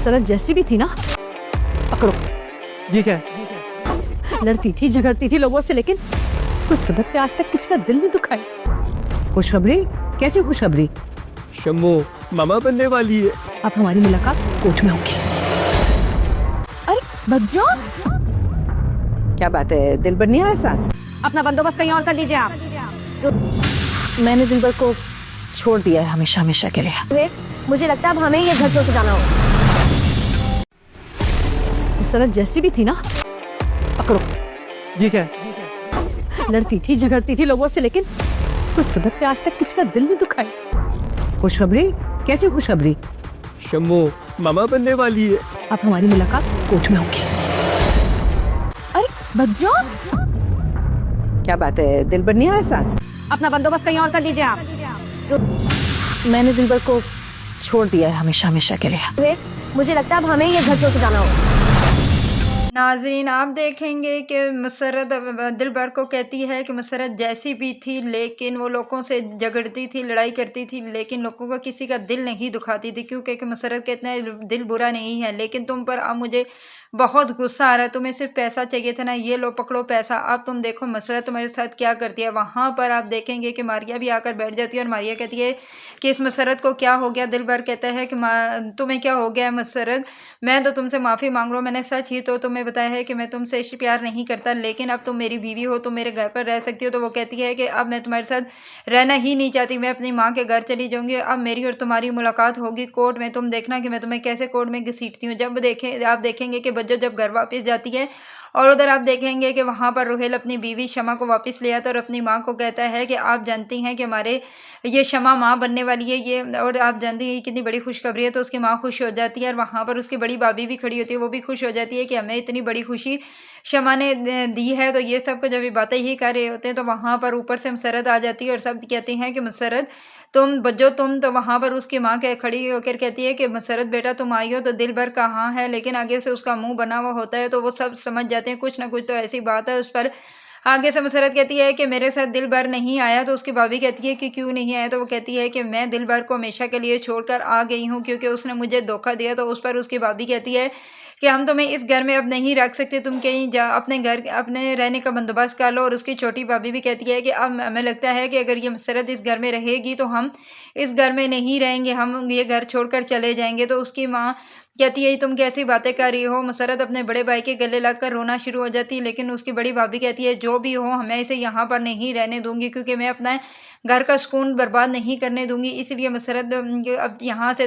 मुसरत जैसी भी थी ना, पकड़ो। ये क्या? लड़ती थी, झगड़ती थी लोगों से, लेकिन कुछ सबब पे आज तक किसी का दिल नहीं दुखाया। खुशखबरी? कैसी खुशखबरी? शम्मू मामा बनने वाली है। अब हमारी मुलाकात कोर्ट में होगी। अरे बच जाओ। क्या बात है, दिलबर नहीं आया साथ? अपना बंदोबस्त कहीं और कर लीजिए आप। मैंने दिलबर को छोड़ दिया है हमेशा हमेशा के लिए। मुझे लगता है अब हमें ये घर छोड़ के जाना होगा। मुसरत जैसी भी थी ना, पकड़ो। ये क्या? लड़ती थी, झगड़ती थी लोगों से, लेकिन कुछ सबब पे आज तक किसी का दिल नहीं दुखाया। खुशखबरी? कैसी खुशखबरी? शम्मू मामा बनने वाली है। अब हमारी मुलाकात कोर्ट में होगी। अरे बच जाओ। क्या बात है, दिलबर नहीं आया साथ? अपना बंदोबस्त कहीं और कर लीजिए आप। मैंने दिलबर को छोड़ दिया है हमेशा हमेशा के लिए। मुझे लगता है अब हमें ये घर छोड़ के जाना होगा। नाज़रीन, आप देखेंगे कि मुसरत दिलबर को कहती है कि मुसरत जैसी भी थी, लेकिन वो लोगों से झगड़ती थी, लड़ाई करती थी, लेकिन लोगों का किसी का दिल नहीं दुखाती थी। क्योंकि मुसरत का इतना दिल बुरा नहीं है, लेकिन तुम पर अब मुझे बहुत गुस्सा आ रहा है। तुम्हें सिर्फ पैसा चाहिए था ना, ये लो पकड़ो पैसा। अब तुम देखो मुसरत तुम्हारे साथ क्या करती है। वहाँ पर आप देखेंगे कि मारिया भी आकर बैठ जाती है और मारिया कहती है कि इस मुसरत को क्या हो गया। दिलबर कहता है कि तुम्हें क्या हो गया है मुसरत, मैं तो तुमसे माफ़ी मांग रहा हूँ। मैंने सच ही तो तुम्हें बताया है कि मैं तुमसे प्यार नहीं करता, लेकिन अब तुम मेरी बीवी हो, तुम मेरे घर पर रह सकती हो। तो वो कहती है कि अब मैं तुम्हारे साथ रहना ही नहीं चाहती, मैं अपनी माँ के घर चली जाऊँगी। अब मेरी और तुम्हारी मुलाकात होगी कोर्ट में। तुम देखना कि मैं तुम्हें कैसे कोर्ट में घसीटती हूँ। आप देखेंगे कि बज्जो जब घर वापस जाती है और उधर आप देखेंगे कि वहाँ पर रुहेल अपनी बीवी शमा को वापस ले आता है और अपनी माँ को कहता है कि आप जानती हैं कि हमारे ये शमा माँ बनने वाली है, ये और आप जानती हैं कितनी बड़ी खुशखबरी है। तो उसकी माँ खुश हो जाती है और वहाँ पर उसकी बड़ी भाभी भी खड़ी होती है, वो भी खुश हो जाती है कि हमें इतनी बड़ी खुशी शमा ने दी है। तो ये सब कुछ जब ये बातें ही कर रहे होते हैं तो वहाँ पर ऊपर से मुसरत आ जाती है और सब कहते हैं कि मुसरत तुम बज्जो तुम। तो वहाँ पर उसकी माँ खड़ी होकर कहती है कि मुसरत बेटा तुम आई हो तो दिलबर कहाँ है, लेकिन आगे से उसका मुंह बना हुआ होता है। तो वो सब समझ जाते हैं कुछ ना कुछ तो ऐसी बात है। उस पर आगे से मुसरत कहती है कि मेरे साथ दिलबर नहीं आया। तो उसकी भाभी कहती है कि क्यों नहीं आया। तो वो कहती है कि मैं दिलबर को हमेशा के लिए छोड़कर आ गई हूँ क्योंकि उसने मुझे धोखा दिया। तो उस पर उसकी भाभी कहती है कि हम तुम्हें इस घर में अब नहीं रख सकते, तुम कहीं जा अपने घर अपने रहने का बंदोबस्त कर लो। और उसकी छोटी भाभी भी कहती है कि अब हमें लगता है कि अगर ये मुसरत इस घर में रहेगी तो हम इस घर में नहीं रहेंगे, हम ये घर छोड़कर चले जाएंगे। तो उसकी माँ कहती है तुम कैसी बातें कर रही हो। मुसरत अपने बड़े भाई के गले लगकर रोना शुरू हो जाती है, लेकिन उसकी बड़ी भाभी कहती है जो भी हो हमें इसे यहाँ पर नहीं रहने दूंगी क्योंकि मैं अपना घर का सुकून बर्बाद नहीं करने दूंगी। इसलिए मुसरत अब यहाँ से